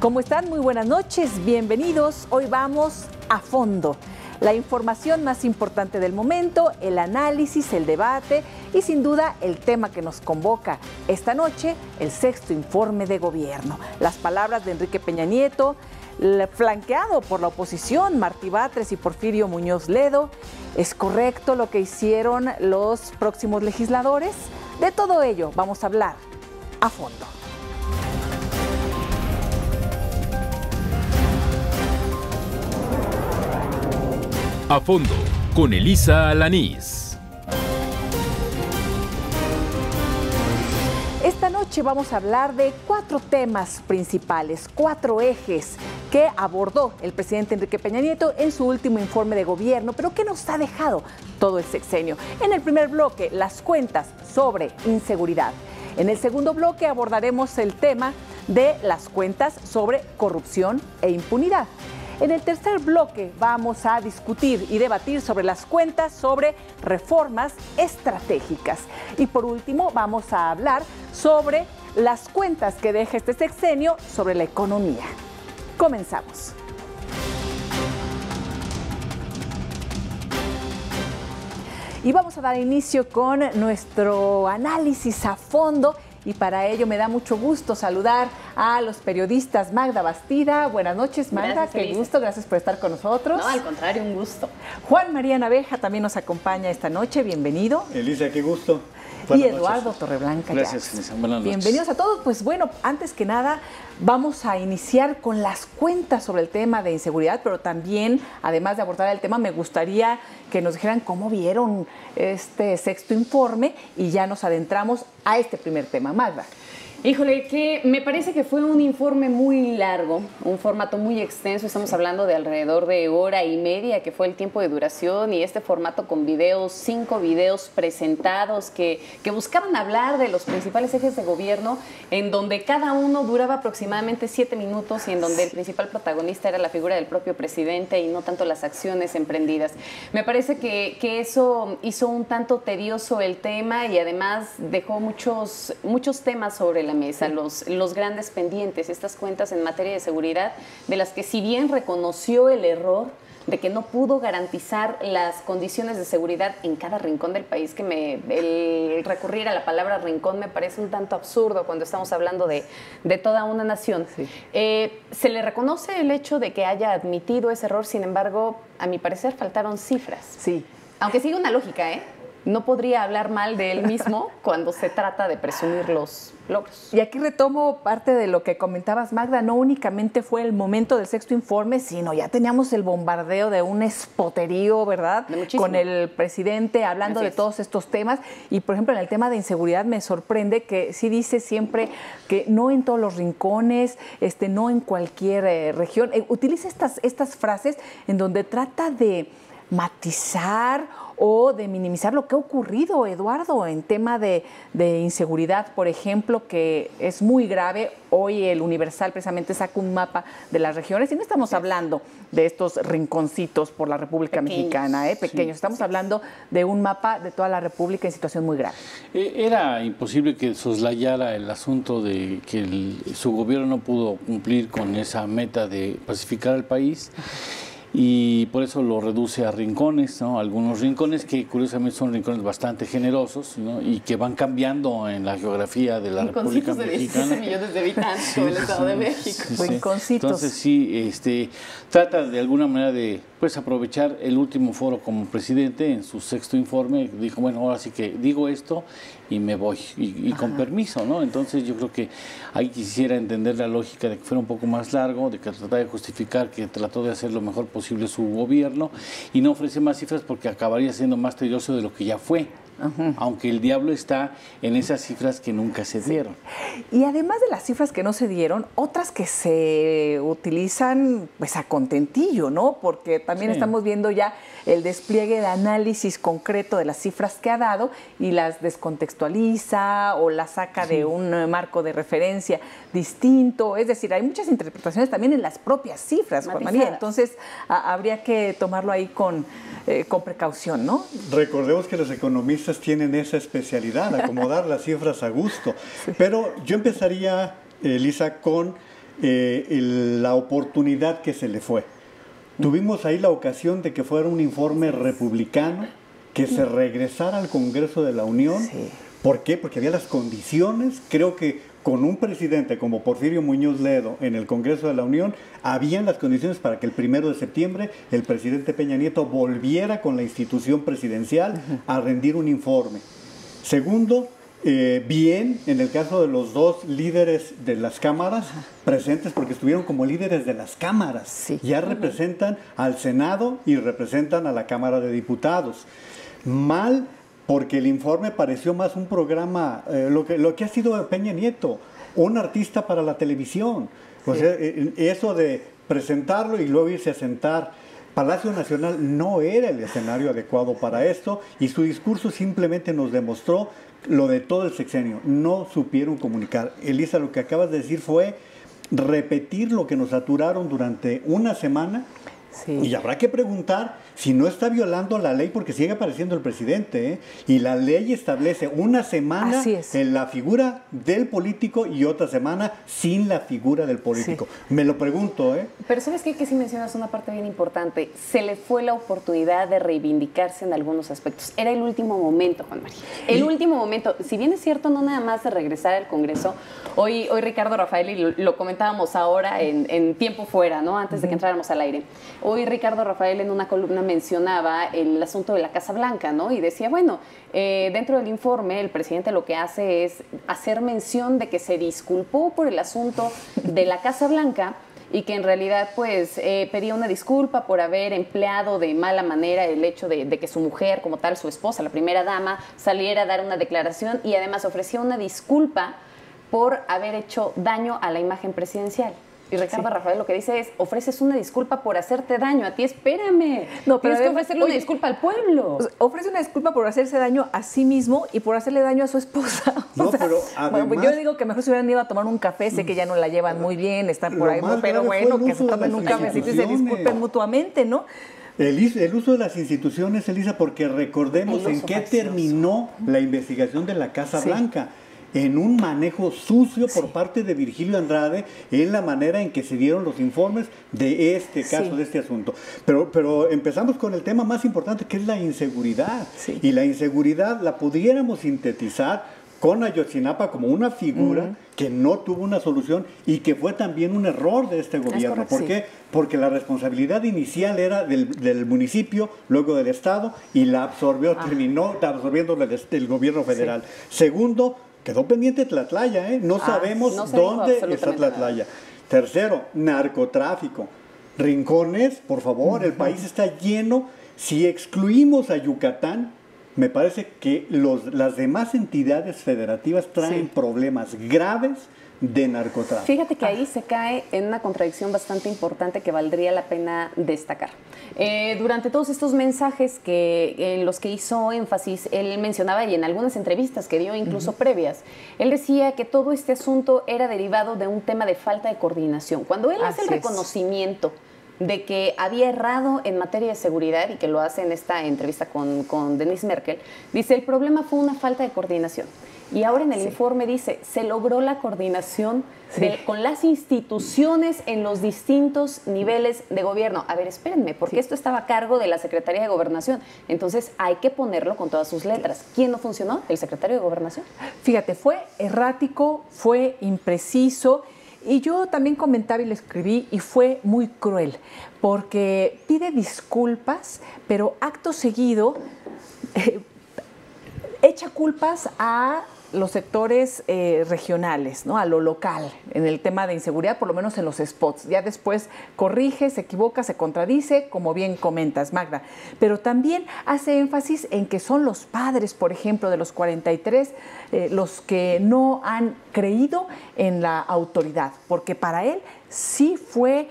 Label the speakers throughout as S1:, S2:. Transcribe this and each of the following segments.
S1: ¿Cómo están? Muy buenas noches, bienvenidos. Hoy vamos a fondo. La información más importante del momento, el análisis, el debate y sin duda el tema que nos convoca esta noche, el sexto informe de gobierno. Las palabras de Enrique Peña Nieto, flanqueado por la oposición, Martí Batres y Porfirio Muñoz Ledo. ¿Es correcto lo que hicieron los próximos legisladores? De todo ello vamos a hablar a fondo.
S2: A fondo, con Elisa Alanís.
S1: Esta noche vamos a hablar de 4 temas principales, 4 ejes que abordó el presidente Enrique Peña Nieto en su último informe de gobierno, pero que nos ha dejado todo el sexenio. En el primer bloque, las cuentas sobre inseguridad. En el segundo bloque abordaremos el tema de las cuentas sobre corrupción e impunidad. En el tercer bloque vamos a discutir y debatir sobre las cuentas sobre reformas estratégicas. Y por último vamos a hablar sobre las cuentas que deja este sexenio sobre la economía. Comenzamos. Y vamos a dar inicio con nuestro análisis a fondo. Y para ello me da mucho gusto saludar a los periodistas. Magda Bastida, buenas noches Magda,
S3: gracias,
S1: qué
S3: Elisa.
S1: Gusto, gracias por estar con nosotros.
S3: No, al contrario, un gusto.
S1: Juan María Naveja también nos acompaña esta noche, bienvenido.
S4: Elisa, qué gusto.
S1: Y Eduardo Torreblanca.
S4: Gracias, Elisa, buenas noches.
S1: Bienvenidos a todos. Pues bueno, antes que nada vamos a iniciar con las cuentas sobre el tema de inseguridad, pero también, además de abordar el tema, me gustaría que nos dijeran cómo vieron este sexto informe y ya nos adentramos a este primer tema. Magda.
S3: Híjole, que me parece que fue un informe muy largo, un formato muy extenso. Estamos hablando de alrededor de hora y media, que fue el tiempo de duración, y este formato con videos, 5 videos presentados que buscaban hablar de los principales ejes de gobierno, en donde cada uno duraba aproximadamente 7 minutos y en donde el principal protagonista era la figura del propio presidente y no tanto las acciones emprendidas. Me parece que eso hizo un tanto tedioso el tema y además dejó muchos temas sobre la mesa, los grandes pendientes, estas cuentas en materia de seguridad, de las que si bien reconoció el error de que no pudo garantizar las condiciones de seguridad en cada rincón del país, que el recurrir a la palabra rincón me parece un tanto absurdo cuando estamos hablando de toda una nación. Sí. Se le reconoce el hecho de que haya admitido ese error, sin embargo, a mi parecer faltaron cifras.
S1: Sí.
S3: Aunque sigue una lógica, no podría hablar mal de él mismo cuando se trata de presumir los logros.
S1: Y aquí retomo parte de lo que comentabas, Magda. No únicamente fue el momento del sexto informe, sino ya teníamos el bombardeo de un espoterío, ¿verdad? Con el presidente hablando de todos estos temas. Y, por ejemplo, en el tema de inseguridad me sorprende que sí dice siempre que no en todos los rincones, no en cualquier región. Utiliza estas frases en donde trata de matizar o de minimizar lo que ha ocurrido, Eduardo, en tema de inseguridad, por ejemplo, que es muy grave. Hoy el Universal precisamente saca un mapa de las regiones y no estamos hablando de estos rinconcitos por la República Mexicana, pequeños. Estamos hablando de un mapa de toda la República en situación muy grave.
S4: Era imposible que soslayara el asunto de que su gobierno no pudo cumplir con esa meta de pacificar al país. Y por eso lo reduce a rincones, ¿no? Algunos rincones que curiosamente son rincones bastante generosos, ¿no? Y que van cambiando en la geografía de la República Mexicana.
S3: Rinconcitos de 16 millones de habitantes como el Estado de México.
S1: Rinconcitos.
S4: Entonces sí, trata de alguna manera de aprovechar el último foro como presidente en su sexto informe. Dijo, bueno, ahora sí que digo esto y me voy, y con permiso, ¿no? Entonces yo creo que ahí quisiera entender la lógica de que fuera un poco más largo, de que tratara de justificar que trató de hacer lo mejor posible su gobierno y no ofrece más cifras porque acabaría siendo más tedioso de lo que ya fue. Aunque el diablo está en esas cifras que nunca se dieron.
S1: Y además de las cifras que no se dieron, otras que se utilizan pues a contentillo, ¿no? Porque también estamos viendo ya el despliegue de análisis concreto de las cifras que ha dado y las descontextualiza o las saca de un marco de referencia distinto. Es decir, hay muchas interpretaciones también en las propias cifras, Juan María. Entonces, habría que tomarlo ahí con precaución, ¿no?
S5: Recordemos que los economistas tienen esa especialidad, acomodar las cifras a gusto. Sí. Pero yo empezaría, Elisa, con la oportunidad que se le fue. Tuvimos ahí la ocasión de que fuera un informe republicano, que se regresara al Congreso de la Unión.
S1: Sí.
S5: ¿Por qué? Porque había las condiciones. Creo que con un presidente como Porfirio Muñoz Ledo en el Congreso de la Unión, habían las condiciones para que el 1 de septiembre el presidente Peña Nieto volviera con la institución presidencial a rendir un informe. Segundo, bien, en el caso de los dos líderes de las cámaras presentes, porque estuvieron como líderes de las cámaras,
S1: sí.
S5: Ya representan al Senado y representan a la Cámara de Diputados. Mal, porque el informe pareció más un programa, lo que ha sido Peña Nieto, un artista para la televisión. O sea, eso de presentarlo y luego irse a sentar. Palacio Nacional no era el escenario adecuado para esto, y su discurso simplemente nos demostró lo de todo el sexenio. No supieron comunicar. Elisa, lo que acabas de decir fue repetir lo que nos saturaron durante una semana. Sí. Y habrá que preguntar si no está violando la ley, porque sigue apareciendo el presidente, ¿eh? Y la ley establece una semana en la figura del político y otra semana sin la figura del político. Sí. Me lo pregunto, ¿eh?
S3: Pero ¿sabes qué? Que sí mencionas una parte bien importante. Se le fue la oportunidad de reivindicarse en algunos aspectos. Era el último momento, Juan María. El último momento. Si bien es cierto, no nada más de regresar al Congreso. Hoy Ricardo Rafael, y lo comentábamos ahora en tiempo fuera, ¿no? Antes de que entráramos al aire. Hoy Ricardo Rafael en una columna mencionaba el asunto de la Casa Blanca, ¿no? Y decía, bueno, dentro del informe el presidente lo que hace es hacer mención de que se disculpó por el asunto de la Casa Blanca y que en realidad pues pedía una disculpa por haber empleado de mala manera el hecho de que su mujer, como tal, su esposa, la primera dama, saliera a dar una declaración, y además ofrecía una disculpa por haber hecho daño a la imagen presidencial. Y Ricardo Rafael lo que dice es, ofreces una disculpa por hacerte daño a ti, espérame. No, pero tienes que ofrecerle una disculpa al pueblo.
S1: Ofrece una disculpa por hacerse daño a sí mismo y por hacerle daño a su esposa.
S5: No, o sea, pero además,
S1: bueno, yo digo que mejor se hubieran ido a tomar un café, sé que ya no la llevan muy bien, están por ahí, pero bueno, que se tomen un cafecito y se disculpen mutuamente, ¿no?
S5: El uso de las instituciones, Elisa, porque recordemos en qué terminó la investigación de la Casa Blanca. En un manejo sucio por parte de Virgilio Andrade en la manera en que se dieron los informes de este caso, de este asunto. Pero empezamos con el tema más importante, que es la inseguridad. Y la inseguridad la pudiéramos sintetizar con Ayotzinapa como una figura que no tuvo una solución y que fue también un error de este gobierno. ¿Por qué? Porque la responsabilidad inicial era del municipio, luego del Estado, y la absorbió, terminó absorbiendo el gobierno federal. Segundo, quedó pendiente Tlatlaya, ¿eh? No sabemos dónde está Tlatlaya. Tercero, narcotráfico. Rincones, por favor, el país está lleno. Si excluimos a Yucatán, me parece que las demás entidades federativas traen problemas graves de narcotráfico.
S3: Fíjate que ahí se cae en una contradicción bastante importante que valdría la pena destacar. Durante todos estos mensajes en los que hizo énfasis, él mencionaba, y en algunas entrevistas que dio incluso previas, él decía que todo este asunto era derivado de un tema de falta de coordinación. Cuando él hace el reconocimiento de que había errado en materia de seguridad, y que lo hace en esta entrevista con Denise Merkel, dice, el problema fue una falta de coordinación. Y ahora en el informe dice, se logró la coordinación con las instituciones en los distintos niveles de gobierno. A ver, espérenme, porque esto estaba a cargo de la Secretaría de Gobernación. Entonces hay que ponerlo con todas sus letras. ¿Quién no funcionó? El secretario de Gobernación.
S1: Fíjate, fue errático, fue impreciso. Y yo también comentaba y le escribí, y fue muy cruel, porque pide disculpas, pero acto seguido echa culpas a los sectores regionales, ¿no? A lo local, en el tema de inseguridad, por lo menos en los spots. Ya después corrige, se equivoca, se contradice, como bien comentas, Magda. Pero también hace énfasis en que son los padres, por ejemplo, de los 43, los que no han creído en la autoridad, porque para él sí fue,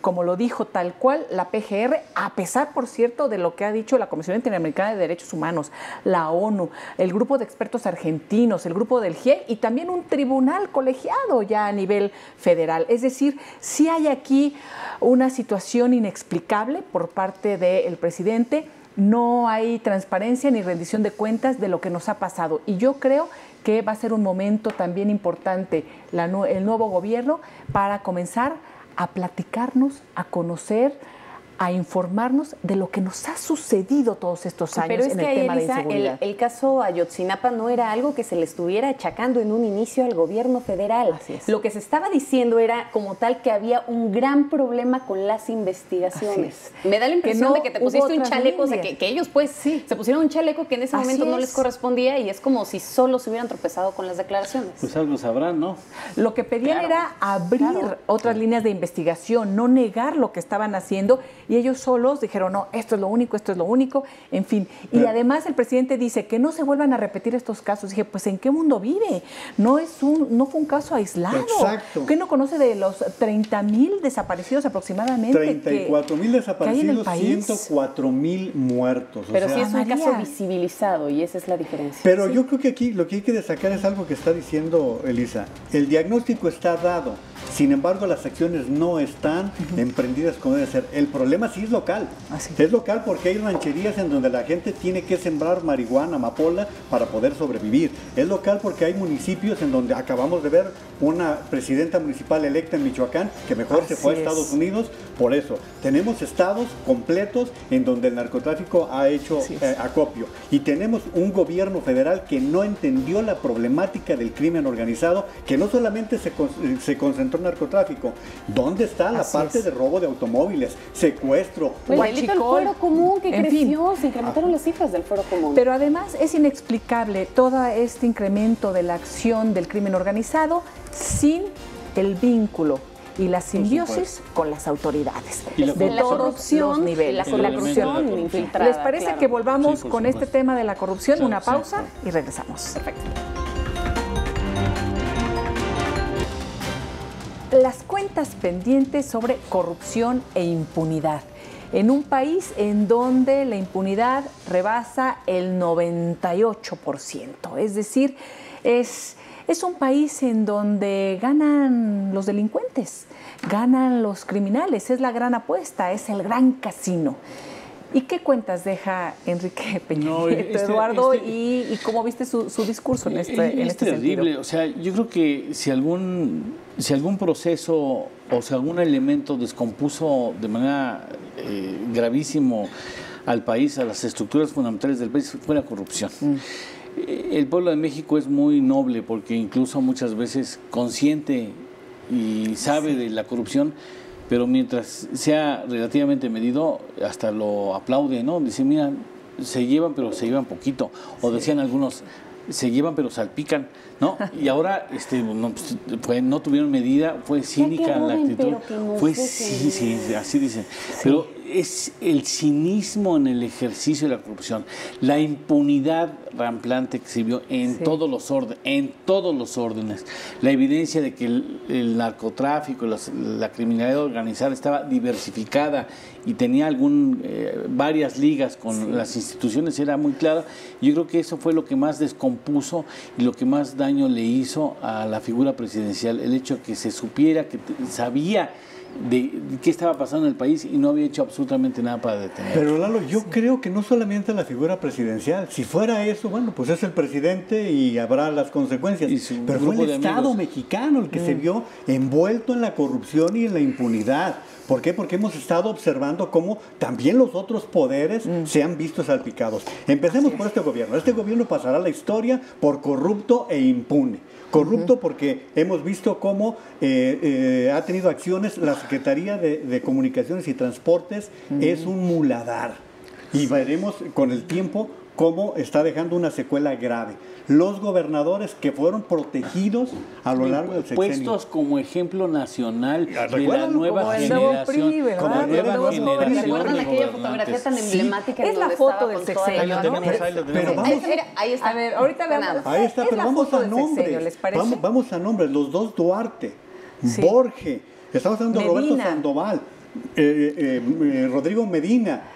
S1: como lo dijo tal cual, la PGR, a pesar, por cierto, de lo que ha dicho la Comisión Interamericana de Derechos Humanos, la ONU, el grupo de expertos argentinos, el grupo del GIEI y también un tribunal colegiado ya a nivel federal. Es decir, sí hay aquí una situación inexplicable por parte del presidente. No hay transparencia ni rendición de cuentas de lo que nos ha pasado. Y yo creo que va a ser un momento también importante el nuevo gobierno para comenzar a platicarnos, a conocer, a informarnos de lo que nos ha sucedido todos estos años en el tema de inseguridad.
S3: El caso Ayotzinapa no era algo que se le estuviera achacando en un inicio al gobierno federal.
S1: Así es.
S3: Lo que se estaba diciendo era como tal que había un gran problema con las investigaciones. Me da la impresión de que te pusiste un chaleco, o sea, que ellos pues se pusieron un chaleco que en ese momento no les correspondía y es como si solo se hubieran tropezado con las declaraciones.
S4: Pues algo sabrán, ¿no?
S1: Lo que pedían era abrir otras líneas de investigación, no negar lo que estaban haciendo. Y ellos solos dijeron, no, esto es lo único, en fin. Y además el presidente dice que no se vuelvan a repetir estos casos. Dije, pues ¿en qué mundo vive? No fue un caso aislado.
S5: Exacto.
S1: ¿Qué no conoce de los 30,000 desaparecidos aproximadamente?
S5: 34,000 desaparecidos, 104,000 muertos.
S3: Pero sí es un caso visibilizado y esa es la diferencia.
S5: Pero yo creo que aquí lo que hay que destacar es algo que está diciendo Elisa. El diagnóstico está dado. Sin embargo, las acciones no están emprendidas como debe ser. El problema sí es local. Es local porque hay rancherías en donde la gente tiene que sembrar marihuana, amapola para poder sobrevivir. Es local porque hay municipios en donde acabamos de ver una presidenta municipal electa en Michoacán que mejor se fue a Estados Unidos. Por eso, tenemos estados completos en donde el narcotráfico ha hecho acopio. Y tenemos un gobierno federal que no entendió la problemática del crimen organizado, que no solamente se concentró en narcotráfico. ¿Dónde está la parte de robo de automóviles, secuestro?
S3: El delito del fuero común que creció, se incrementaron las cifras del fuero común.
S1: Pero además es inexplicable todo este incremento de la acción del crimen organizado sin el vínculo y la simbiosis con las autoridades.
S3: Y la corrupción,
S1: los niveles.
S3: La corrupción infiltrada.
S1: ¿Les parece que volvamos con este tema de la corrupción? Una pausa y regresamos.
S3: Perfecto.
S1: Las cuentas pendientes sobre corrupción e impunidad. En un país en donde la impunidad rebasa el 98%. Es decir, es un país en donde ganan los delincuentes, ganan los criminales. Es la gran apuesta, es el gran casino. ¿Y qué cuentas deja Enrique Peña Nieto, Eduardo? ¿Y cómo viste su discurso en este
S4: terrible.
S1: sentido?
S4: O sea, yo creo que si algún proceso o si algún elemento descompuso de manera gravísimo al país, a las estructuras fundamentales del país, fue la corrupción. El pueblo de México es muy noble porque incluso muchas veces consciente y sabe de la corrupción, pero mientras sea relativamente medido, hasta lo aplaude, ¿no? Dice, mira, se llevan, pero se llevan poquito. O decían algunos, se llevan, pero salpican, ¿no? Y ahora no tuvieron medida, fue cínica la actitud. Sí, así dicen. Pero es el cinismo en el ejercicio de la corrupción, la impunidad ramplante que se vio en todos los órdenes, la evidencia de que el narcotráfico, la criminalidad organizada estaba diversificada y tenía varias ligas con las instituciones, era muy clara. Yo creo que eso fue lo que más descompuso y lo que más daño le hizo a la figura presidencial, el hecho de que se supiera, que sabía de qué estaba pasando en el país y no había hecho absolutamente nada para detenerlo.
S5: Pero Lalo, yo creo que no solamente la figura presidencial, si fuera eso, bueno, pues es el presidente y habrá las consecuencias, pero fue el Estado mexicano el que se vio envuelto en la corrupción y en la impunidad. ¿Por qué? Porque hemos estado observando cómo también los otros poderes se han visto salpicados. Empecemos por este gobierno. Este gobierno pasará a la historia por corrupto e impune. Corrupto porque hemos visto cómo ha tenido acciones, la Secretaría de Comunicaciones y Transportes es un muladar. Y veremos con el tiempo cómo está dejando una secuela grave. Los gobernadores que fueron protegidos a lo largo del sexenio.
S4: Puestos como ejemplo nacional de la nueva generación.
S3: ¿Recuerdan aquella fotografía tan emblemática?
S1: Es la foto del sexenio.
S5: Pero vamos,
S3: ahí está.
S1: A ver, ahorita veamos.
S5: Ahí está, pero vamos a nombres. Vamos a nombres. Los dos Duarte, Borge, estamos hablando de Roberto Sandoval, Rodrigo Medina.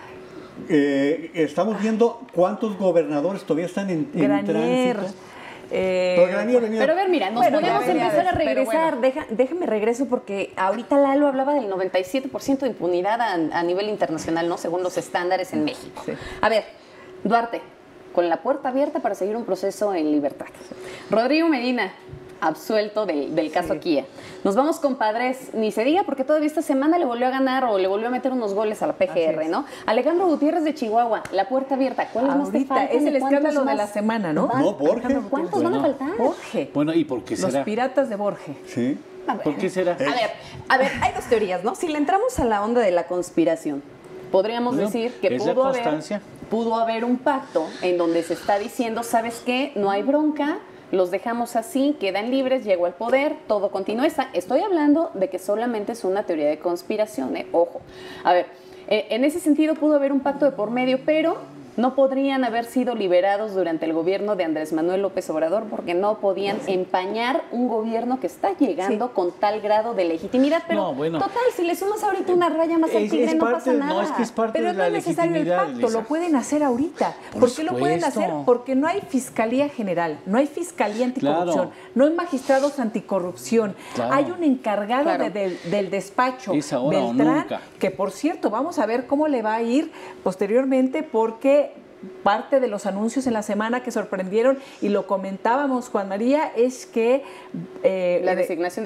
S5: Estamos viendo cuántos gobernadores todavía están en tránsito.
S3: Pero a ver, mira, nos podemos empezar a regresar. Déjame regreso porque ahorita Lalo hablaba del 97% de impunidad a nivel internacional, ¿no? Según los estándares en México. A ver, Duarte, con la puerta abierta para seguir un proceso en libertad. Rodrigo Medina, absuelto del caso Kia. Nos vamos con Padres, ni se diga, porque todavía esta semana le volvió a ganar o le volvió a meter unos goles a la PGR, ¿no? Alejandro Gutiérrez de Chihuahua, la puerta abierta. ¿Cuáles más te faltan?
S1: Es el escándalo de la semana, ¿no?
S5: No, Borge.
S3: ¿Cuántos van a faltar?
S1: Borge.
S4: Bueno, ¿y por qué será?
S1: Los piratas de Borge.
S5: Sí.
S4: ¿Por qué será?
S3: A ver, hay dos teorías, ¿no? Si le entramos a la onda de la conspiración, podríamos decir que pudo haber un pacto en donde se está diciendo, ¿sabes qué? No hay bronca, los dejamos así, quedan libres, llegó al poder, todo continúa. Estoy hablando de que solamente es una teoría de conspiración, ojo. A ver, en ese sentido pudo haber un pacto de por medio, pero no podrían haber sido liberados durante el gobierno de Andrés Manuel López Obrador porque no podían empañar un gobierno que está llegando con tal grado de legitimidad. Pero total, si le sumas ahorita una raya más al tigre, no pasa nada.
S4: No, es que es parte
S1: pero
S4: de la
S1: no es necesario el pacto,
S4: Elisa.
S1: lo pueden hacer ahorita. ¿Por qué lo pueden hacer? Porque no hay Fiscalía General, no hay Fiscalía Anticorrupción, no hay magistrados anticorrupción. Hay un encargado del despacho, Beltrán, que por cierto, vamos a ver cómo le va a ir posteriormente porque parte de los anuncios en la semana que sorprendieron, y lo comentábamos, Juan María, es que
S3: la designación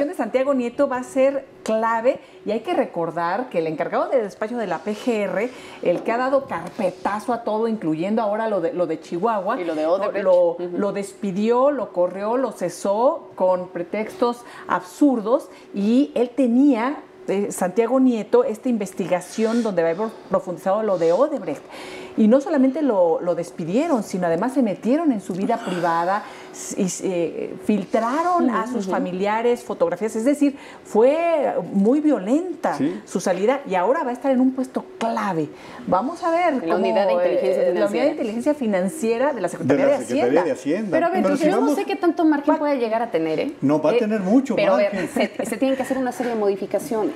S1: de Santiago Nieto va a ser clave, y hay que recordar que el encargado de despacho de la PGR, el que ha dado carpetazo a todo, incluyendo ahora lo de Chihuahua,
S3: y lo de Odebrecht,
S1: lo despidió, lo corrió, lo cesó con pretextos absurdos, y él tenía Santiago Nieto esta investigación donde va a haber profundizado lo de Odebrecht. Y no solamente lo despidieron, sino además se metieron en su vida privada y filtraron a sus familiares fotografías. Es decir, fue muy violenta su salida, y ahora va a estar en un puesto clave. Vamos a ver
S3: la unidad de inteligencia financiera
S1: de la Secretaría de Hacienda.
S3: Pero a ver, yo no sé qué tanto margen puede llegar a tener.
S5: No, va a tener mucho
S3: pero
S5: margen.
S3: Pero a ver, se tienen que hacer una serie de modificaciones.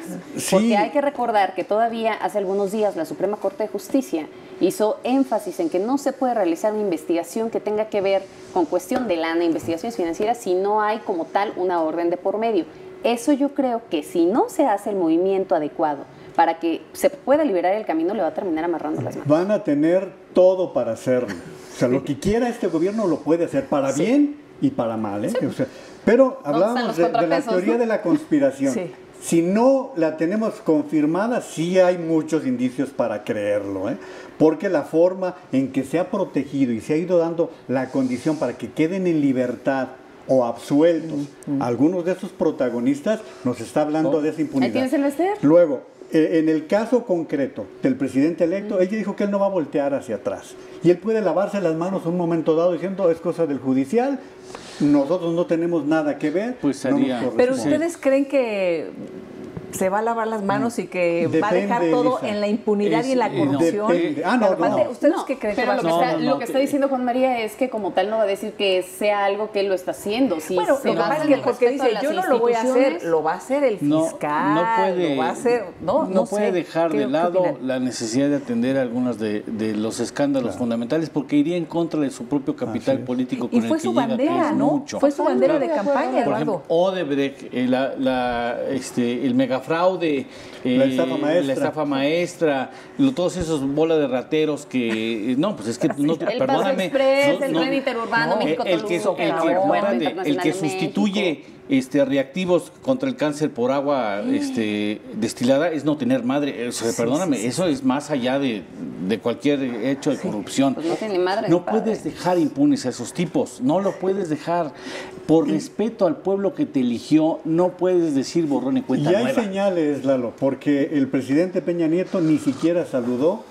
S3: Porque hay que recordar que todavía hace algunos días la Suprema Corte de Justicia hizo énfasis en que no se puede realizar una investigación que tenga que ver con cuestión de lana, investigaciones financieras, si no hay como tal una orden de por medio. Eso yo creo que si no se hace el movimiento adecuado para que se pueda liberar el camino, le va a terminar amarrando las manos.
S5: Van a tener todo para hacerlo. O sea, lo que quiera este gobierno lo puede hacer para bien y para mal. O sea, pero hablábamos de la teoría de la conspiración. Si no la tenemos confirmada, sí hay muchos indicios para creerlo, porque la forma en que se ha protegido y se ha ido dando la condición para que queden en libertad o absueltos algunos de esos protagonistas, nos está hablando de esa impunidad.
S3: ¿Ahí tienes el Esther?
S5: Luego, en el caso concreto del presidente electo, él ya dijo que él no va a voltear hacia atrás. Y él puede lavarse las manos un momento dado diciendo, es cosa del judicial, nosotros no tenemos nada que ver.
S4: Pues
S5: no
S1: pero ¿ustedes creen que se va a lavar las manos y que va a dejar todo en la impunidad y en la corrupción? ¿Ustedes qué creen?
S3: Pero lo que está diciendo Juan María es que como tal no va a decir que sea algo que él lo está haciendo. Si
S1: bueno, lo que pasa es que porque dice, yo no lo voy a hacer, lo va a hacer el fiscal,
S4: no puede,
S1: lo va a hacer, no
S4: puede dejar de lado la necesidad de atender algunos de los escándalos fundamentales, porque iría en contra de su propio capital político con el que llega, que es mucho.
S1: Y fue su bandera, ¿no? Fue su bandera de campaña, Eduardo.
S4: Por ejemplo, Odebrecht, el megafraude,
S5: la estafa
S4: maestra, todos esos bolas de rateros que, no, pues es que, no, perdóname.
S3: El tren interurbano, México,
S4: el que sustituye reactivos contra el cáncer por agua destilada es no tener madre. Perdóname, eso es más allá de cualquier hecho de corrupción.
S3: Pues no tiene madre.
S4: No puedes dejar impunes a esos tipos, no lo puedes dejar. Por respeto al pueblo que te eligió, no puedes decir borrón y cuenta nueva.
S5: Y hay señales, Lalo, porque el presidente Peña Nieto ni siquiera saludó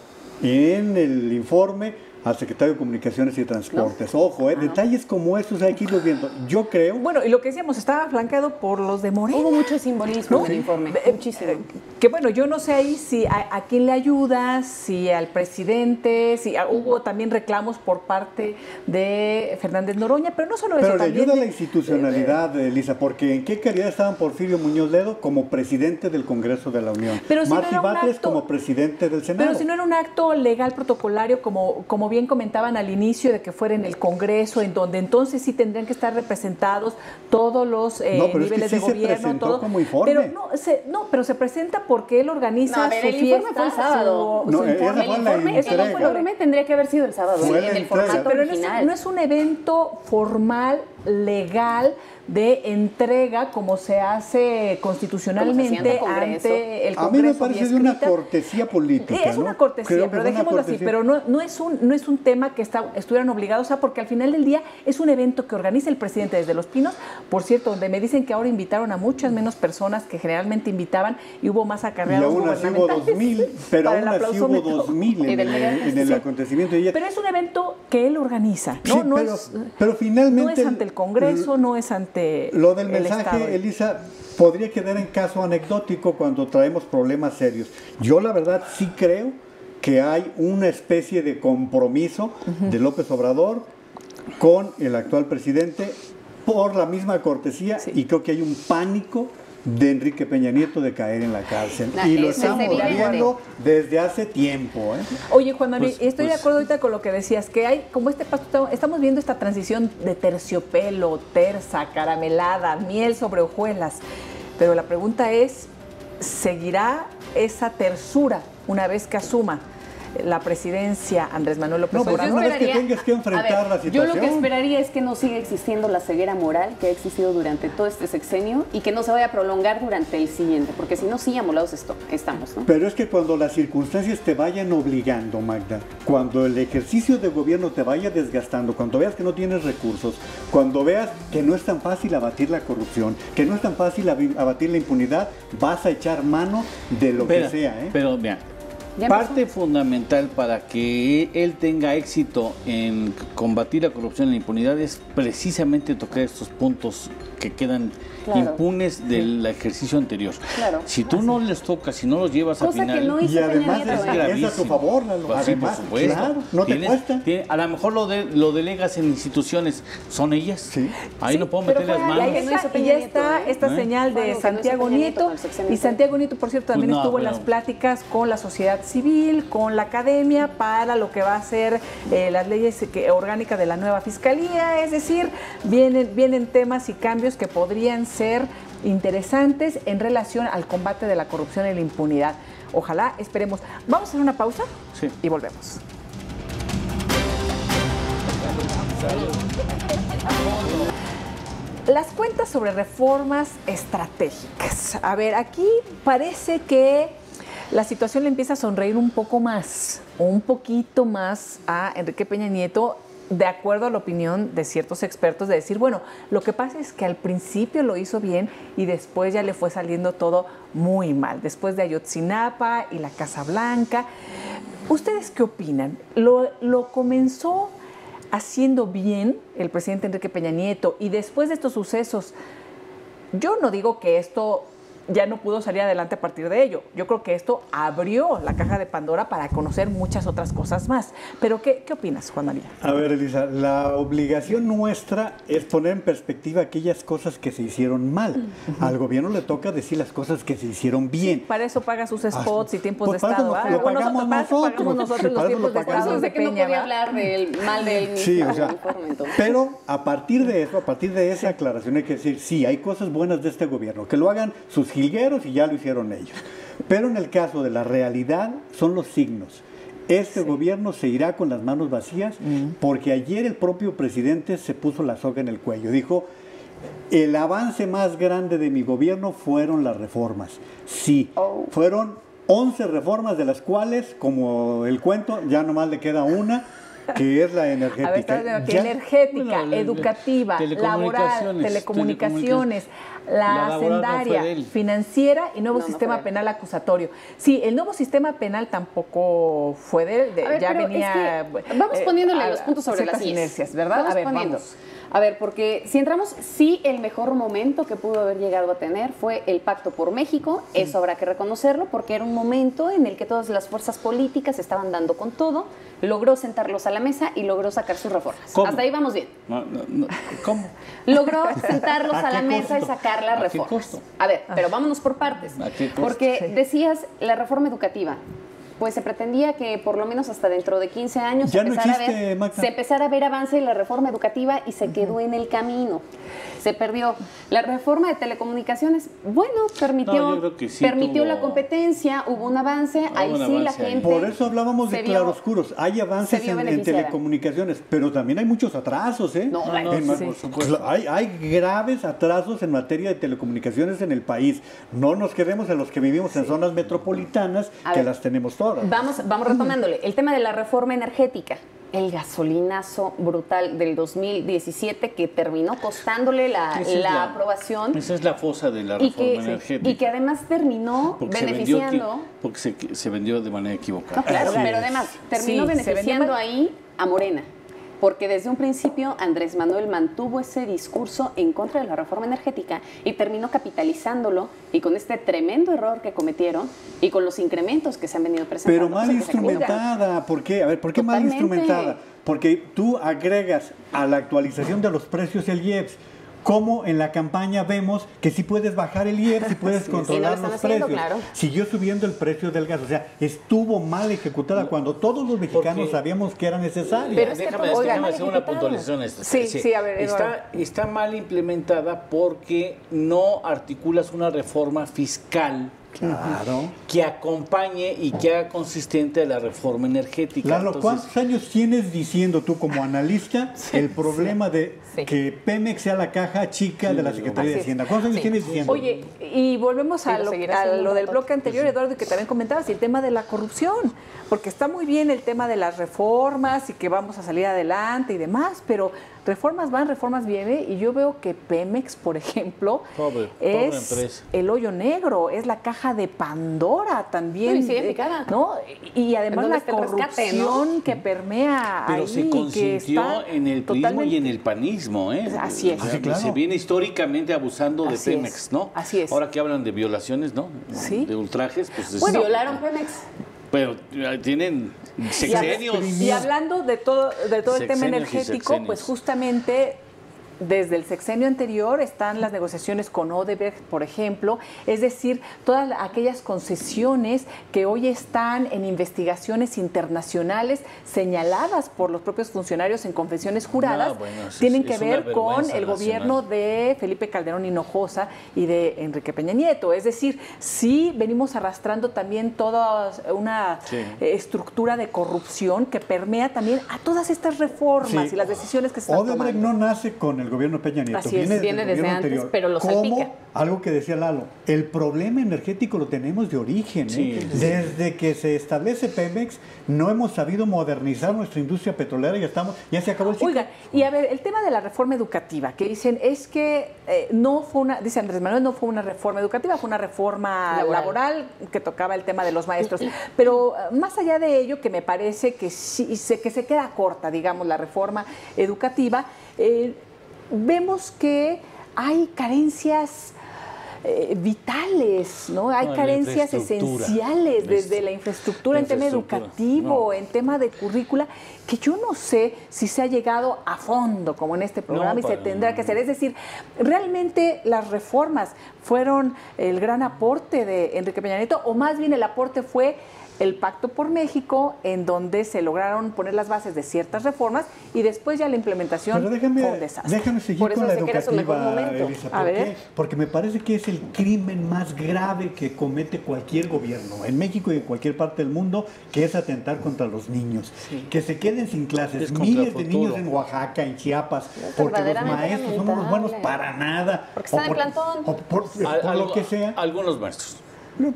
S5: en el informe al secretario de Comunicaciones y Transportes. Ojo, detalles como estos hay que irlos viendo. Yo creo...
S1: Bueno, y lo que decíamos, estaba flanqueado por los de Morena.
S3: Hubo mucho simbolismo en el informe, muchísimo.
S1: Que bueno, yo no sé ahí si a quién le ayuda, si al presidente, si hubo también reclamos por parte de Fernández Noroña, pero no solo eso.
S5: Pero le
S1: también
S5: ayuda la institucionalidad, Elisa, porque ¿en qué calidad estaban Porfirio Muñoz Ledo como presidente del Congreso de la Unión?
S1: Pero si
S5: Martí Batres como presidente del Senado.
S1: Pero si no era un acto legal protocolario como bien comentaban al inicio, de que fuera en el Congreso, en donde entonces sí tendrían que estar representados todos los niveles de gobierno, todo.
S5: Como informe.
S1: Pero pero se presenta porque él organiza su
S3: el
S1: fiesta.
S3: Informe fue el sábado. El informe tendría que haber sido el sábado, en el formato original.
S1: Pero no es un evento formal, legal, de entrega como se hace constitucionalmente ante el Congreso.
S5: A mí me parece de una cortesía política.
S1: Es una cortesía, pero dejémoslo así. Pero no es un tema que estuvieran obligados a, porque al final del día es un evento que organiza el presidente desde Los Pinos, por cierto, donde me dicen que ahora invitaron a muchas menos personas que generalmente invitaban y hubo más acarreados gubernamentales.
S5: Y aún así hubo 2,000, pero aún así hubo 2,000 en el acontecimiento.
S1: Pero es un evento que él organiza, ¿no?
S5: Sí, pero finalmente...
S1: No es ante el Congreso, no es ante
S5: lo del
S1: el
S5: mensaje,
S1: Estado.
S5: Elisa, podría quedar en caso anecdótico cuando traemos problemas serios. Yo la verdad sí creo que hay una especie de compromiso de López Obrador con el actual presidente por la misma cortesía, y creo que hay un pánico de Enrique Peña Nieto de caer en la cárcel. Y lo estamos viendo desde hace tiempo.
S1: Oye, Juan Manuel, estoy de acuerdo ahorita con lo que decías, que hay como este paso, estamos viendo esta transición de terciopelo, tersa, caramelada, miel sobre hojuelas, pero la pregunta es, ¿seguirá esa tersura una vez que asuma la presidencia Andrés Manuel López Obrador?
S5: Una vez que tengas que enfrentar la situación.
S3: Yo lo que esperaría es que no siga existiendo la ceguera moral que ha existido durante todo este sexenio y que no se vaya a prolongar durante el siguiente, porque si no, sí amolados estamos, ¿no?
S5: Pero es que cuando las circunstancias te vayan obligando, Magda, cuando el ejercicio de gobierno te vaya desgastando, cuando veas que no tienes recursos, cuando veas que no es tan fácil abatir la corrupción, que no es tan fácil abatir la impunidad, vas a echar mano de lo que sea.
S4: Pero mira, parte fundamental para que él tenga éxito en combatir la corrupción y la impunidad es precisamente tocar estos puntos que quedan impunes del ejercicio anterior. Si tú no les tocas, si no los llevas al final,
S5: y además es a tu favor,
S4: pues sí, por supuesto.
S5: Claro, no te cuesta.
S4: A lo mejor lo delegas en instituciones, ¿son ellas?
S5: Sí.
S4: Ahí no puedo meter las manos.
S1: Y ya está esta señal de Santiago Nieto, y Santiago Nieto, por cierto, también estuvo en las pláticas con la sociedad civil, con la academia, para lo que va a ser las leyes orgánicas de la nueva fiscalía, es decir, vienen temas y cambios que podrían ser interesantes en relación al combate de la corrupción y la impunidad. Ojalá, esperemos. Vamos a hacer una pausa y volvemos. Las cuentas sobre reformas estratégicas. A ver, aquí parece que la situación le empieza a sonreír un poquito más a Enrique Peña Nieto, de acuerdo a la opinión de ciertos expertos, de decir, bueno, lo que pasa es que al principio lo hizo bien y después ya le fue saliendo todo muy mal, después de Ayotzinapa y la Casa Blanca. ¿Ustedes qué opinan? ¿Lo comenzó haciendo bien el presidente Enrique Peña Nieto y después de estos sucesos? Yo no digo que esto ya no pudo salir adelante a partir de ello. Yo creo que esto abrió la caja de Pandora para conocer muchas otras cosas más. Pero, ¿qué opinas, Juan María?
S5: A ver, Elisa, la obligación nuestra es poner en perspectiva aquellas cosas que se hicieron mal. Al gobierno le toca decir las cosas que se hicieron bien.
S1: Sí, para eso paga sus spots y tiempos de
S5: para
S1: Estado.
S5: lo pagamos nosotros.
S1: Los tiempos de Estado
S3: de que no podía hablar del mal de él mismo.
S5: Sí, o sea, pero a partir de eso, a partir de esa aclaración hay que decir, sí, hay cosas buenas de este gobierno, que lo hagan sus jilgueros y ya lo hicieron ellos. Pero en el caso de la realidad son los signos. Este gobierno se irá con las manos vacías porque ayer el propio presidente se puso la soga en el cuello. Dijo, el avance más grande de mi gobierno fueron las reformas. Sí, fueron 11 reformas, de las cuales, como el cuento, ya nomás le queda una, que es la energética.
S1: A ver, energética, educativa, laboral, telecomunicaciones, la hacendaria, financiera y nuevo sistema penal acusatorio. Sí, el nuevo sistema penal tampoco fue de él, ya venía...
S3: Es que vamos poniéndole los puntos sobre las
S1: inercias, ¿verdad?
S3: Vamos. A ver, porque si entramos, sí, el mejor momento que pudo haber llegado a tener fue el Pacto por México. Eso habrá que reconocerlo, porque era un momento en el que todas las fuerzas políticas estaban dando con todo, logró sentarlos a la mesa y logró sacar sus reformas.
S4: ¿Cómo?
S3: Hasta ahí vamos bien.
S4: ¿Cómo?
S3: Logró sentarlos a la mesa y sacar las reformas. A ver, pero vámonos por partes. Porque decías la reforma educativa. pues se pretendía que por lo menos hasta dentro de 15 años
S5: se
S3: empezara a ver avance en la reforma educativa y se quedó en el camino. Se perdió. La reforma de telecomunicaciones, bueno, permitió la competencia, hubo un avance, la gente.
S5: Por eso hablábamos de claroscuros. Hay avances en telecomunicaciones, pero también hay muchos atrasos, ¿eh? Hay graves atrasos en materia de telecomunicaciones en el país. No nos quedemos en los que vivimos en zonas metropolitanas, las tenemos todas.
S3: Vamos retomándole. El tema de la reforma energética. El gasolinazo brutal del 2017 que terminó costándole la aprobación.
S4: Esa es la fosa de la reforma energética.
S3: Y que además terminó beneficiando.
S4: Porque se vendió de manera equivocada.
S3: No, claro, pero además terminó beneficiando ahí a Morena. Porque desde un principio Andrés Manuel mantuvo ese discurso en contra de la reforma energética y terminó capitalizándolo, y con este tremendo error que cometieron y con los incrementos que se han venido presentando.
S5: Pero mal instrumentada. ¿Por qué? A ver, ¿por qué mal instrumentada? Porque tú agregas a la actualización de los precios el IEPS. Como en la campaña vemos que si puedes bajar el IEPS, si puedes controlar los precios. Claro. Siguió subiendo el precio del gas. O sea, estuvo mal ejecutada cuando todos los mexicanos sabíamos que era necesario.
S4: Pero déjame hacer una puntualización.
S1: Sí, a ver,
S4: está mal implementada porque no articulas una reforma fiscal que acompañe y que haga consistente a la reforma energética.
S5: Lalo, ¿cuántos años tienes diciendo tú como analista el problema de que Pemex sea la caja chica de la Secretaría de Hacienda? ¿Cuántos años tienes diciendo?
S1: Oye, y volvemos a lo del bloque anterior, Eduardo, que también comentabas, el tema de la corrupción, porque está muy bien el tema de las reformas y que vamos a salir adelante y demás, pero reformas van, reformas vienen, y yo veo que Pemex, por ejemplo, es el hoyo negro, es la caja de Pandora también, ¿no? Y además la corrupción que permea
S4: pero
S1: ahí,
S4: se consintió en el prismo y en el panismo, ¿eh?
S1: Así es.
S4: Se viene históricamente abusando de Pemex, ¿no?
S1: Así es.
S4: Ahora que hablan de violaciones, ¿no? De ultrajes, pues...
S3: Bueno, violaron Pemex.
S4: Pero tienen sexenios.
S1: Y hablando de todo el tema energético, pues justamente desde el sexenio anterior están las negociaciones con Odebrecht, por ejemplo, es decir, todas aquellas concesiones que hoy están en investigaciones internacionales señaladas por los propios funcionarios en confesiones juradas, tienen que ver con el gobierno de Felipe Calderón Hinojosa y de Enrique Peña Nieto. Es decir, sí venimos arrastrando también toda una estructura de corrupción que permea también a todas estas reformas y las decisiones que se están tomando.
S5: Odebrecht no nace con el gobierno Peña Nieto,
S3: viene desde antes,
S5: anterior.
S3: pero lo salpica.
S5: Algo que decía Lalo, el problema energético lo tenemos de origen. Desde que se establece Pemex, no hemos sabido modernizar nuestra industria petrolera y ya se acabó el ciclo.
S1: Oigan, y a ver, el tema de la reforma educativa, que dicen es que dice Andrés Manuel, no fue una reforma educativa, fue una reforma laboral que tocaba el tema de los maestros. Pero más allá de ello, que me parece que que se queda corta, digamos, la reforma educativa, vemos que hay carencias vitales, ¿no? Hay carencias esenciales desde la infraestructura en tema educativo, en tema de currícula, que yo no sé si se ha llegado a fondo como en este programa y se tendrá que hacer. Es decir, realmente las reformas fueron el gran aporte de Enrique Peña Nieto, o más bien el aporte fue el Pacto por México, en donde se lograron poner las bases de ciertas reformas y después ya la implementación fue un desastre.
S5: Déjame seguir con la educativa, Elisa. ¿Por qué? Porque me parece que es el crimen más grave que comete cualquier gobierno, en México y en cualquier parte del mundo, que es atentar contra los niños. Que se queden sin clases. Miles de niños en Oaxaca, en Chiapas, porque los maestros son unos buenos para nada.
S3: Porque están en plantón.
S5: O por lo que sea.
S4: Algunos maestros.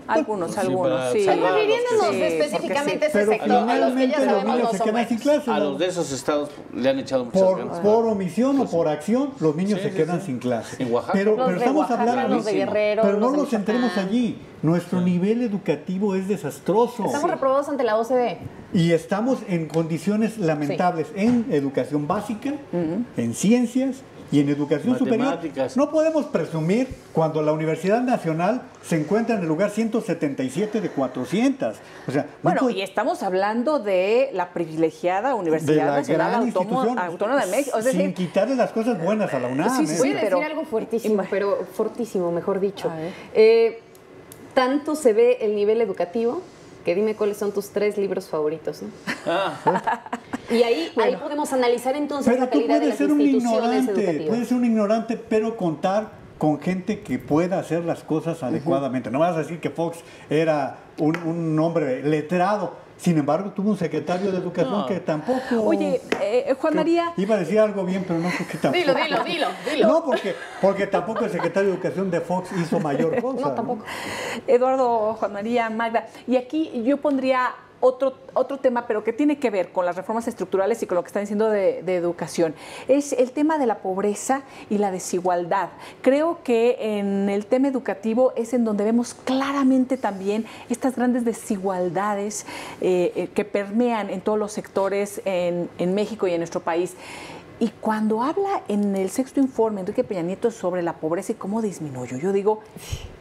S1: Algunos, sí.
S3: Refiriéndonos específicamente a ese sector, a los que ya sabemos no son buenos.
S4: A los de esos estados le han echado muchas ganas.
S5: Por omisión o por acción, los niños se quedan sin clase.
S4: En Oaxaca.
S5: Pero estamos hablando
S3: de Guerrero,
S5: pero no nos centremos allí. Nuestro nivel educativo es desastroso.
S3: Estamos reprobados ante la OCDE.
S5: Y estamos en condiciones lamentables en educación básica, en ciencias y en educación superior. No podemos presumir cuando la Universidad Nacional se encuentra en el lugar 177 de 400. O sea,
S1: y estamos hablando de la privilegiada Universidad Nacional Autónoma de México.
S5: Sin quitarle las cosas buenas a la UNAM.
S3: Voy a decir algo fortísimo, mejor dicho. Tanto se ve el nivel educativo que dime cuáles son tus 3 libros favoritos, ¿no? Y ahí podemos analizar entonces la calidad de las instituciones educativas.
S5: Puedes ser un ignorante, pero contar con gente que pueda hacer las cosas adecuadamente. No vas a decir que Fox era un hombre letrado. Sin embargo, tuvo un secretario de Educación que tampoco...
S1: Oye, Juan María...
S5: Iba a decir algo bien, pero no creo que tampoco.
S3: Dilo.
S5: No, porque tampoco el secretario de Educación de Fox hizo mayor cosa.
S3: No, tampoco.
S1: Eduardo, Juan María, Magda. Y aquí yo pondría otro tema, pero que tiene que ver con las reformas estructurales y con lo que están diciendo de educación. Es el tema de la pobreza y la desigualdad. Creo que en el tema educativo es en donde vemos claramente también estas grandes desigualdades que permean en todos los sectores en México y en nuestro país. Y cuando habla en el 6º informe Enrique Peña Nieto sobre la pobreza y cómo disminuyó, yo digo,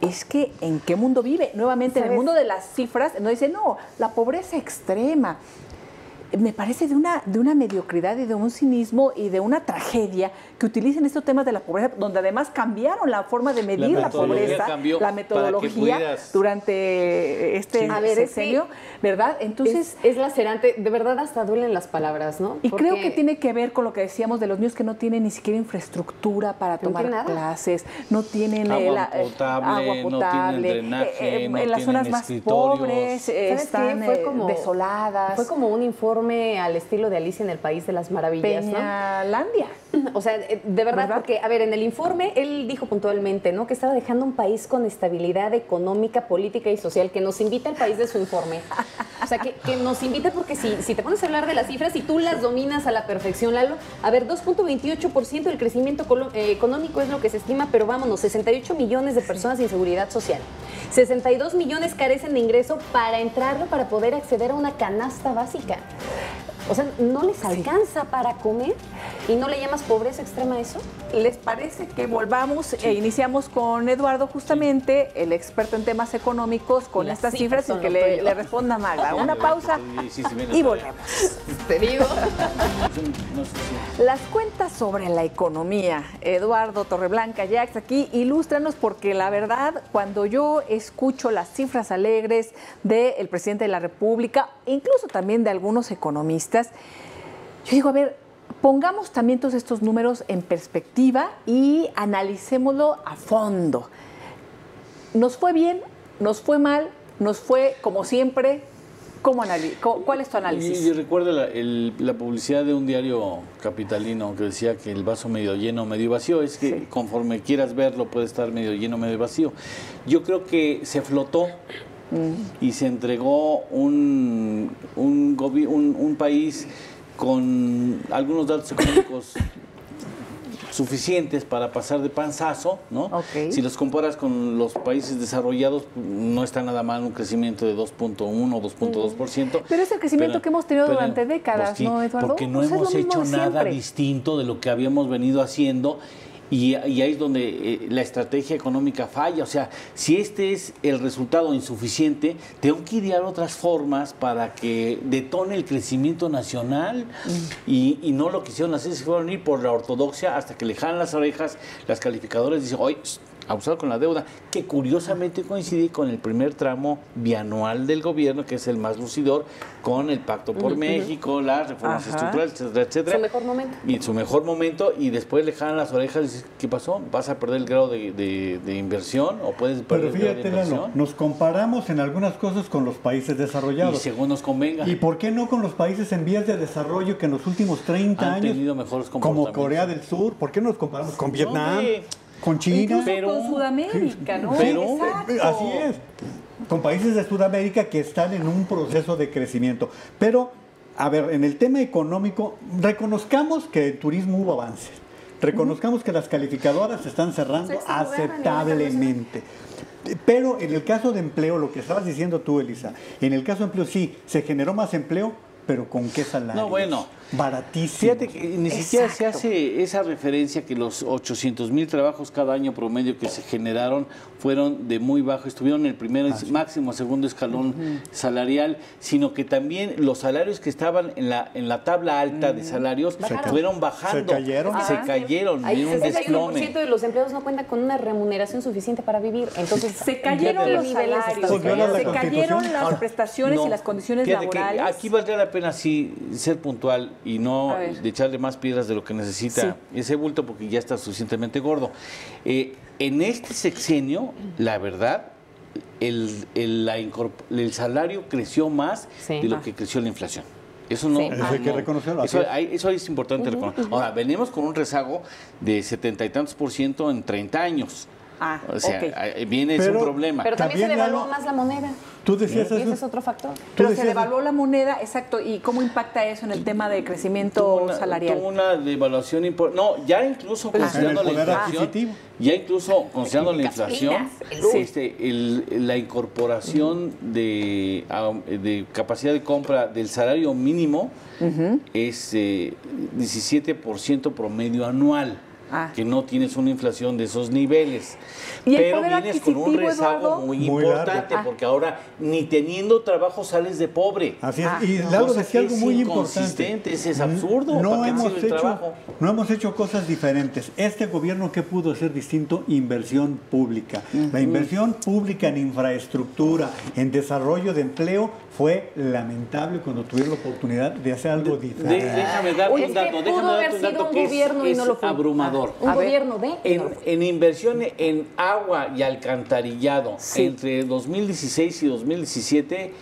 S1: es que ¿en qué mundo vive? Nuevamente, ¿sabes? En el mundo de las cifras, no dice, no, la pobreza extrema. Me parece de una mediocridad y de un cinismo y de una tragedia que utilicen estos temas de la pobreza, donde además cambiaron la forma de medir la pobreza, la metodología durante este sexenio, ¿verdad? Entonces
S3: es lacerante, de verdad hasta duelen las palabras, ¿no?
S1: Y creo que tiene que ver con lo que decíamos de los niños que no tienen ni siquiera infraestructura para tomar clases, no tienen agua potable,
S4: no tienen drenaje,
S1: en las zonas más pobres están desoladas.
S3: Fue como un informe al estilo de Alicia en el País de las Maravillas,
S1: Peñalandia.
S3: ¿No? O sea, de verdad, porque, a ver, en el informe él dijo puntualmente, ¿no?, que estaba dejando un país con estabilidad económica, política y social, que nos invita al país de su informe. O sea, que nos invita porque si te pones a hablar de las cifras y tú las dominas a la perfección, Lalo, a ver, 2.28% del crecimiento económico es lo que se estima, pero vámonos, 68 millones de personas sin seguridad social. 62 millones carecen de ingreso para poder acceder a una canasta básica. O sea, ¿no les alcanza para comer? ¿Y no le llamas pobreza extrema a eso?
S1: ¿Les parece que volvamos e iniciamos con Eduardo, justamente, el experto en temas económicos, con estas cifras y que le responda Magda? Una pausa y volvemos.
S3: Te digo.
S1: Las cuentas sobre la economía. Eduardo Torreblanca Jax, aquí, ilústranos, porque la verdad, cuando yo escucho las cifras alegres del presidente de la República, incluso también de algunos economistas, yo digo, a ver, pongamos también todos estos números en perspectiva y analicémoslo a fondo. ¿Nos fue bien? ¿Nos fue mal? ¿Nos fue como siempre? ¿Cuál es tu análisis?
S4: Yo recuerdo la publicidad de un diario capitalino que decía que el vaso medio lleno, medio vacío. Es que conforme quieras verlo puede estar medio lleno, medio vacío. Yo creo que se flotó y se entregó un país con algunos datos económicos suficientes para pasar de panzazo, ¿no? Si los comparas con los países desarrollados, no está nada mal un crecimiento de 2.1 o 2.2%.
S1: Pero es el crecimiento que hemos tenido durante décadas, ¿no, Eduardo?
S4: Porque no hemos hecho nada distinto de lo que habíamos venido haciendo. Y ahí es donde la estrategia económica falla. O sea, si este es el resultado insuficiente, tengo que idear otras formas para que detone el crecimiento nacional. Y no lo quisieron hacer, se fueron a ir por la ortodoxia hasta que le jalan las orejas las calificadoras y dicen, oye, abusado con la deuda, que curiosamente coincide con el primer tramo bianual del gobierno, que es el más lucidor, con el Pacto por México, las reformas estructurales, etcétera, etcétera.
S3: Su mejor momento.
S4: Y su mejor momento, y después le jalan las orejas y dicen, ¿qué pasó? ¿Vas a perder el grado de inversión o puedes perder el grado de inversión?
S5: Lalo, nos comparamos en algunas cosas con los países desarrollados.
S4: Y según nos convenga.
S5: ¿Y por qué no con los países en vías de desarrollo que en los últimos 30 años,
S4: tenido mejores
S5: como Corea del Sur? ¿Por qué no nos comparamos con Vietnam? Con China,
S1: con Sudamérica, ¿no?
S5: Pero, así es, con países de Sudamérica que están en un proceso de crecimiento. Pero, a ver, en el tema económico, reconozcamos que el turismo hubo avances, reconozcamos que las calificadoras se están cerrando aceptablemente. Pero en el caso de empleo, lo que estabas diciendo tú, Elisa, en el caso de empleo sí, se generó más empleo, pero ¿con qué salario?
S4: No, bueno,
S5: baratísimos.
S4: Fíjate que ni siquiera se hace esa referencia que los 800,000 trabajos cada año promedio que se generaron fueron de muy bajo, estuvieron en el primer, máximo, segundo escalón salarial, sino que también los salarios que estaban en la tabla alta de salarios fueron bajando. Se cayeron, vino un desplome.
S3: El 61% de los empleados no cuentan con una remuneración suficiente para vivir. Entonces,
S1: se cayeron los salarios, se cayeron las prestaciones y las condiciones laborales.
S4: Aquí valdría la pena sí ser puntual y no de echarle más piedras de lo que necesita ese bulto, porque ya está suficientemente gordo. En este sexenio, la verdad, el salario creció más de lo que creció la inflación. Eso no,
S5: eso hay que reconocerlo.
S4: Eso es importante reconocer. Ahora, venimos con un rezago de 70 y tantos % en 30 años. O sea, viene ese un problema.
S3: Pero también se devaluó más la moneda.
S5: Tú decías eso.
S3: Ese es otro factor.
S1: Pero se devaluó la moneda, exacto. ¿Y cómo impacta eso en el tema de crecimiento salarial?
S4: Tuvo una devaluación importante. No, ya incluso considerando la inflación, la incorporación de capacidad de compra del salario mínimo es 17% promedio anual. Que no tienes una inflación de esos niveles. Pero vienes con un rezago muy importante, porque ahora ni teniendo trabajo sales de pobre.
S5: Así es. Y Lalo decía algo muy importante.
S4: Es absurdo.
S5: No hemos hecho cosas diferentes. Este gobierno, ¿qué pudo hacer distinto? Inversión pública. La inversión pública en infraestructura, en desarrollo de empleo, fue lamentable cuando tuvieron la oportunidad de hacer algo diferente.
S4: Déjame darte un dato que es abrumador.
S3: Un gobierno
S4: en inversión en agua y alcantarillado entre 2016 y 2017,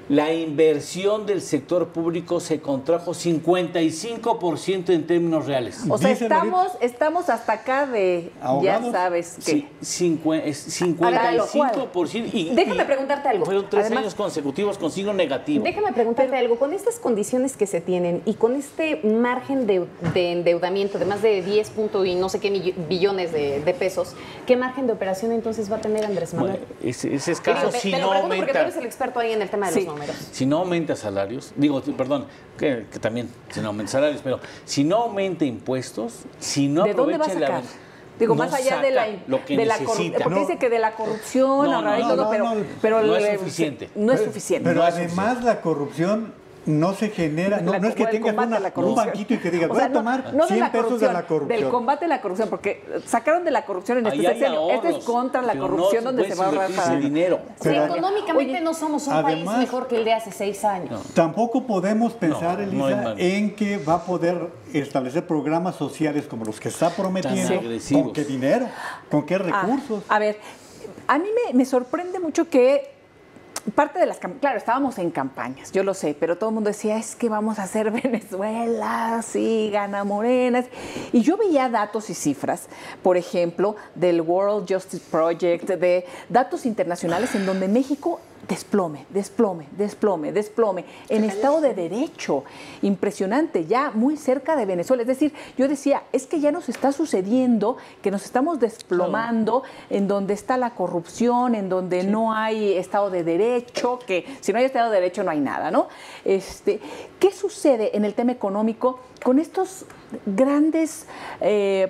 S4: la inversión del sector público se contrajo 55% en términos reales.
S1: O sea, estamos hasta acá de, ¿ahogados? Ya sabes que...
S4: 55%.
S3: Déjame preguntarte algo.
S4: Fueron 3 años consecutivos con signo negativo.
S3: Déjame preguntarte algo. Con estas condiciones que se tienen y con este margen de endeudamiento de más de 10 y no sé qué billones de pesos, ¿qué margen de operación entonces va a tener Andrés Manuel?
S4: Bueno, es escaso si no aumenta.
S3: Porque tú eres el experto ahí en el tema de los números.
S4: Si no aumenta salarios, que también, si no aumenta salarios, pero si no aumenta impuestos, si no
S1: aprovecha... ¿De dónde va a sacar? Más allá de la corrupción, porque dice que de la corrupción pero
S4: no es suficiente.
S1: No es suficiente.
S5: Pero además la corrupción no se genera, no es que tengas un banquito y que digas, voy a tomar 100 pesos de la corrupción.
S1: Del combate a la corrupción, porque sacaron de la corrupción en este sexenio. Este es contra la corrupción donde se va a ahorrar
S4: para dinero.
S3: Económicamente no somos un país mejor que el de hace 6 años.
S5: Tampoco podemos pensar, Elisa, en que va a poder establecer programas sociales como los que está prometiendo. ¿Con qué dinero? ¿Con qué recursos?
S1: A ver, a mí me sorprende mucho que parte de las campañas, claro, estábamos en campañas, yo lo sé, pero todo el mundo decía, es que vamos a hacer Venezuela, sí, gana Morena. Y yo veía datos y cifras, por ejemplo, del World Justice Project, de datos internacionales en donde México desplome en Estado de Derecho, impresionante, ya muy cerca de Venezuela. Es decir, yo decía, es que ya nos está sucediendo que nos estamos desplomando en donde está la corrupción, en donde no hay Estado de Derecho, que si no hay Estado de Derecho no hay nada, ¿no? ¿Qué sucede en el tema económico con estos grandes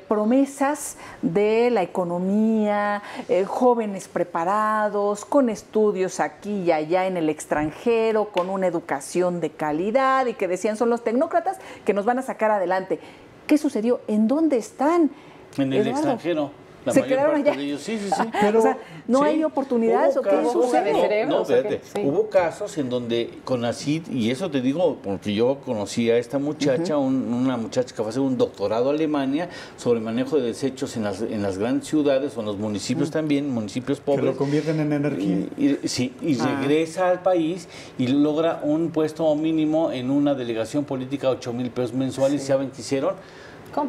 S1: promesas de la economía, jóvenes preparados, con estudios aquí y allá en el extranjero, con una educación de calidad y que decían son los tecnócratas que nos van a sacar adelante? ¿Qué sucedió? ¿En dónde están?
S4: En el extranjero.
S1: Se quedaron allá.
S4: Sí.
S1: Pero, o sea, ¿no hay oportunidades o qué sucede?
S4: No, espérate. Hubo casos en donde CONACYT, y eso te digo porque yo conocí a esta muchacha, una muchacha que va a hacer un doctorado en Alemania sobre manejo de desechos en las grandes ciudades o en los municipios también, municipios pobres.
S5: Que lo convierten en energía.
S4: Y regresa al país y logra un puesto mínimo en una delegación política, 8,000 pesos mensuales. ¿Saben qué hicieron?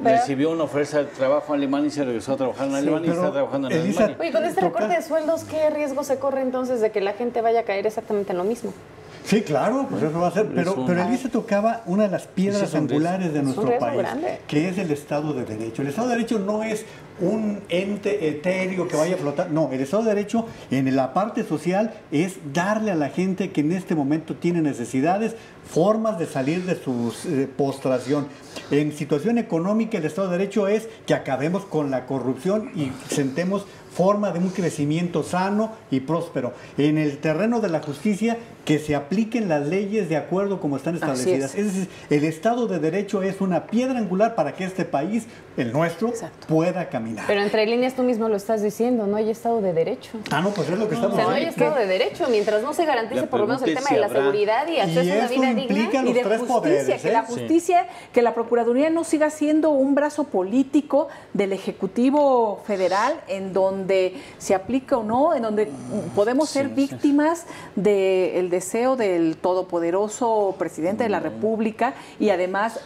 S4: Recibió una oferta de trabajo en Alemania y se regresó a trabajar en Alemania y está trabajando en Alemania.
S3: Oye, con este recorte de sueldos, ¿qué riesgo se corre entonces de que la gente vaya a caer exactamente en lo mismo?
S5: Sí, claro, pues eso va a ser. Pero Elisa tocaba una de las piedras angulares de nuestro país, que es el Estado de Derecho. El Estado de Derecho no es un ente etéreo que vaya a flotar. No, el Estado de Derecho en la parte social es darle a la gente que en este momento tiene necesidades, formas de salir de su postración. En situación económica, el Estado de Derecho es que acabemos con la corrupción y sentemos forma de un crecimiento sano y próspero. En el terreno de la justicia, que se apliquen las leyes de acuerdo como están establecidas. Es decir, el Estado de Derecho es una piedra angular para que este país, el nuestro, pueda caminar.
S3: Pero entre líneas tú mismo lo estás diciendo, no hay Estado de Derecho.
S5: Ah, no, pues es lo que estamos
S3: diciendo. O sea, no hay Estado de Derecho, mientras no se garantice por lo menos el tema de la seguridad y acceso a una vida digna.
S1: Y de justicia, poderes, que la justicia, que la Procuraduría no siga siendo un brazo político del Ejecutivo Federal en donde se aplica o no, en donde podemos ser víctimas del deseo del todopoderoso presidente de la República y además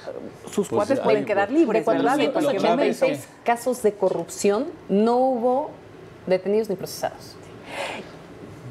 S1: sus cuates pueden quedar libres,
S3: de
S1: ¿verdad?
S3: 486 casos de corrupción no hubo detenidos ni procesados.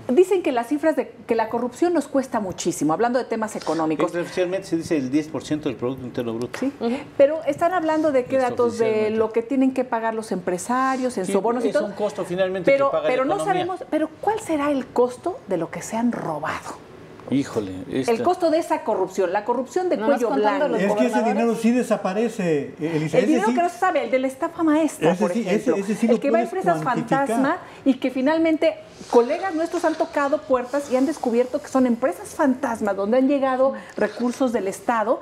S1: Dicen que las cifras de que la corrupción nos cuesta muchísimo, hablando de temas económicos.
S4: Oficialmente se dice el 10% del Producto Interno Bruto.
S1: Sí, pero están hablando de qué datos, de lo que tienen que pagar los empresarios en sobornos y todo.
S4: Es un costo finalmente que paga la economía.
S1: No sabemos, pero ¿cuál será el costo de lo que se han robado?
S4: Híjole.
S1: El costo de esa corrupción, la corrupción de cuello blanco.
S5: Es que ese dinero sí desaparece, Elisa.
S1: El dinero que no se sabe, el de la estafa maestra, por ejemplo. El que va a empresas fantasma y que finalmente colegas nuestros han tocado puertas y han descubierto que son empresas fantasmas donde han llegado recursos del Estado,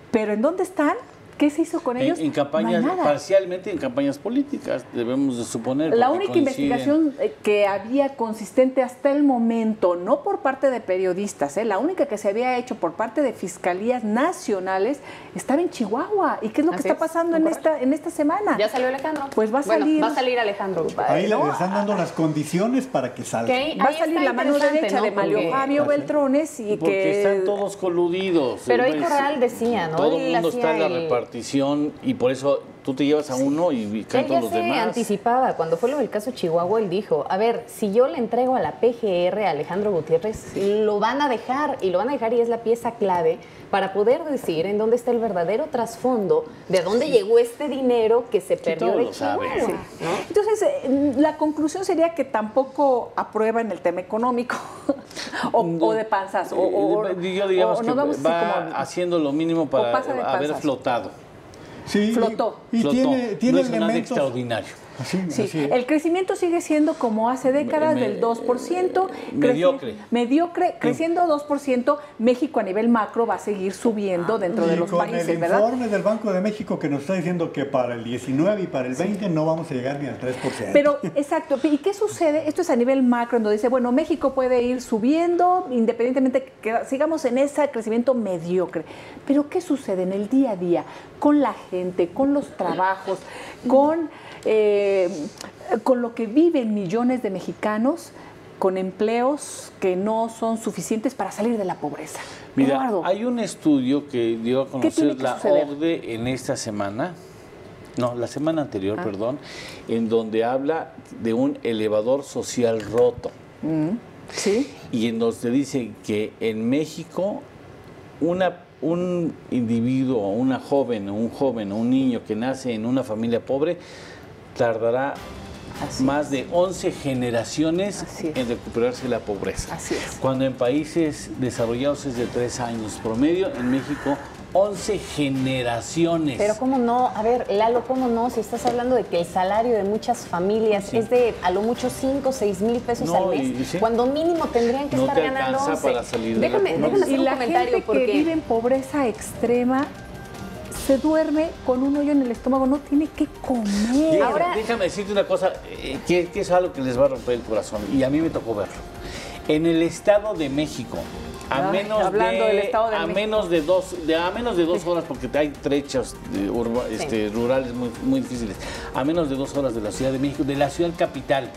S1: pero ¿en dónde están? ¿Qué se hizo con ellos?
S4: En campañas, parcialmente en campañas políticas, debemos de suponer.
S1: La única investigación que había consistente hasta el momento, no por parte de periodistas, la única que se había hecho por parte de fiscalías nacionales, estaba en Chihuahua. ¿Y qué es lo que está pasando en esta semana?
S3: ¿Ya salió Alejandro?
S1: Pues va a salir.
S3: Va a salir Alejandro.
S5: Ahí le están dando las condiciones para que salga.
S1: Va a salir la mano derecha de Mario Fabio Beltrones y
S4: porque están todos coludidos.
S3: Pero ahí Corral decía, ¿no?
S4: Todo el mundo está en la repartición y por eso tú te llevas a uno y caen todos los demás.
S3: Él ya se anticipaba. Cuando fue lo del caso Chihuahua, él dijo, a ver, si yo le entrego a la PGR a Alejandro Gutiérrez, lo van a dejar y es la pieza clave para poder decir en dónde está el verdadero trasfondo, de dónde llegó este dinero que se perdió de Chihuahua. ¿No?
S1: Entonces, la conclusión sería que tampoco aprueban el tema económico o de panzas.
S4: Yo digamos que va haciendo lo mínimo para haber flotado.
S5: Sí,
S1: flotó.
S5: Y tiene
S4: no es nada
S5: elementos
S4: extraordinario.
S1: Así el crecimiento sigue siendo como hace décadas del 2%. Mediocre, creciendo 2%. México a nivel macro va a seguir subiendo dentro de los países, ¿verdad?
S5: El informe del Banco de México que nos está diciendo que para el 19 y para el 20 no vamos a llegar ni al 3%.
S1: Pero, exacto. ¿Y qué sucede? Esto es a nivel macro, en donde dice, bueno, México puede ir subiendo, independientemente que sigamos en ese crecimiento mediocre. Pero, ¿qué sucede en el día a día con la gente, con los trabajos, con lo que viven millones de mexicanos con empleos que no son suficientes para salir de la pobreza?
S4: Mira,
S1: Eduardo,
S4: hay un estudio que dio a conocer la OCDE en esta semana, la semana anterior, perdón, en donde habla de un elevador social roto.
S1: ¿sí?
S4: Y en donde dice que en México un individuo, un joven o un niño que nace en una familia pobre tardará más de 11 generaciones en recuperarse de la pobreza.
S1: Así es.
S4: Cuando en países desarrollados es de 3 años promedio, en México 11 generaciones.
S3: Pero cómo no, a ver, Lalo, cómo no, si estás hablando de que el salario de muchas familias es de a lo mucho 5 o 6 mil pesos al mes, cuando mínimo tendrían que estar ganando 11.
S4: Para salir
S3: déjame hacer un comentario
S1: gente que vive en pobreza extrema se duerme con un hoyo en el estómago, no tiene que comer.
S4: Ahora, déjame decirte una cosa, que es algo que les va a romper el corazón, y a mí me tocó verlo. En el Estado de México, a menos de 2 horas, porque hay trechos rurales muy difíciles, a menos de 2 horas de la Ciudad de México, de la ciudad capital.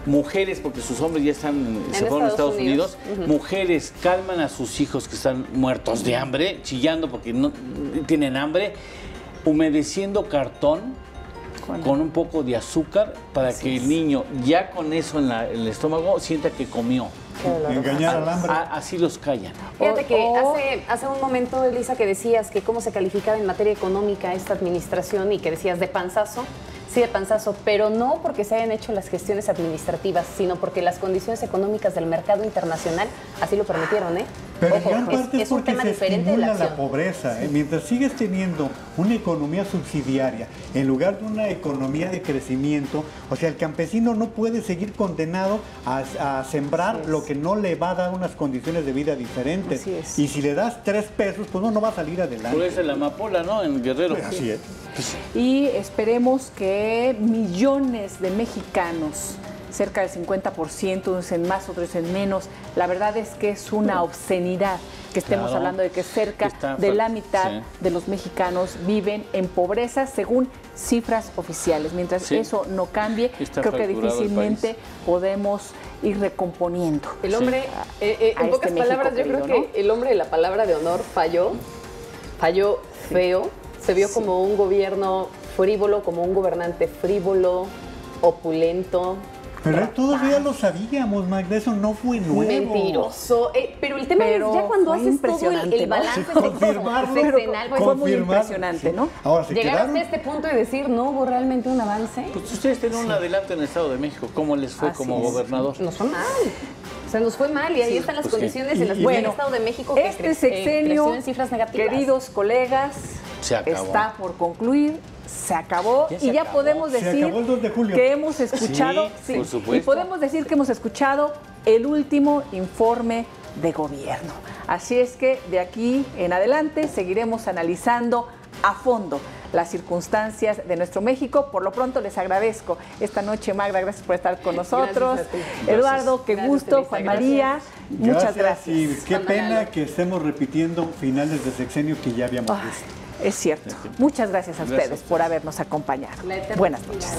S4: Mujeres, porque sus hombres ya se fueron a Estados Unidos, mujeres calman a sus hijos que están muertos de hambre, chillando porque no tienen hambre, humedeciendo cartón con un poco de azúcar para que el niño ya con eso en el estómago sienta que comió.
S5: engañar al hambre.
S4: Así los callan.
S3: Fíjate que hace un momento, Elisa, que decías que cómo se calificaba en materia económica esta administración y que decías de panzazo. Sí, de panzazo, pero no porque se hayan hecho las gestiones administrativas, sino porque las condiciones económicas del mercado internacional así lo permitieron, ¿eh?
S5: Pero
S3: ojo,
S5: en gran parte es
S3: un
S5: porque
S3: tema
S5: se
S3: diferente de la
S5: estimula
S3: acción.
S5: la pobreza. Mientras sigues teniendo una economía subsidiaria en lugar de una economía de crecimiento, o sea, el campesino no puede seguir condenado a sembrar lo que no le va a dar unas condiciones de vida diferentes.
S1: Así es.
S5: Y si le das 3 pesos, pues no va a salir adelante.
S4: Por eso la amapola, ¿no? En Guerrero.
S5: Así es.
S1: Y esperemos que millones de mexicanos, cerca del 50%, unos dicen más, otros dicen menos. La verdad es que es una obscenidad que estemos
S4: Claro.
S1: hablando de que cerca de la mitad de los mexicanos viven en pobreza según cifras oficiales. Mientras eso no cambie,
S4: Está
S1: creo que
S4: fracturado el
S1: difícilmente podemos ir recomponiendo.
S3: El hombre, en pocas
S1: México
S3: palabras, yo creo
S1: querido,
S3: que el hombre de la palabra de honor falló feo, se vio como un gobierno frívolo, como un gobernante frívolo, opulento.
S5: Pero todavía lo sabíamos, Magda, eso no fue nuevo.
S3: Mentiroso. Pero el tema es ya cuando haces todo el balance
S5: confirmarlo,
S3: sexenal, pues,
S1: fue muy impresionante, ¿no?
S5: Ahora, se
S3: llegar
S5: quedaron...
S3: hasta este punto y decir, no hubo realmente un avance.
S4: Pues ustedes tienen un adelanto en el Estado de México. ¿Cómo les fue como gobernador?
S3: Nos fue mal. O sea, nos fue mal y ahí están las condiciones en las que el Estado de México que
S1: este sexenio,
S3: creció en cifras negativas.
S1: queridos colegas,
S4: Se acabó.
S1: está por concluir. Se acabó
S4: Ya se
S1: y ya
S4: acabó.
S1: podemos
S5: Se
S1: decir
S5: acabó el 2 de julio.
S1: que hemos escuchado,
S4: Sí, por supuesto.
S1: y podemos decir que hemos escuchado el último informe de gobierno. Así es que de aquí en adelante seguiremos analizando a fondo las circunstancias de nuestro México. Por lo pronto les agradezco esta noche, Magda, gracias por estar con nosotros.
S3: Gracias a ti.
S1: Eduardo, qué
S3: Gracias,
S1: gusto.
S3: Elisa,
S1: Juan
S3: gracias.
S1: María, muchas gracias.
S5: Y qué pena que estemos repitiendo finales de sexenio que ya habíamos visto.
S1: Es cierto. Muchas gracias a ustedes por habernos acompañado. Buenas noches.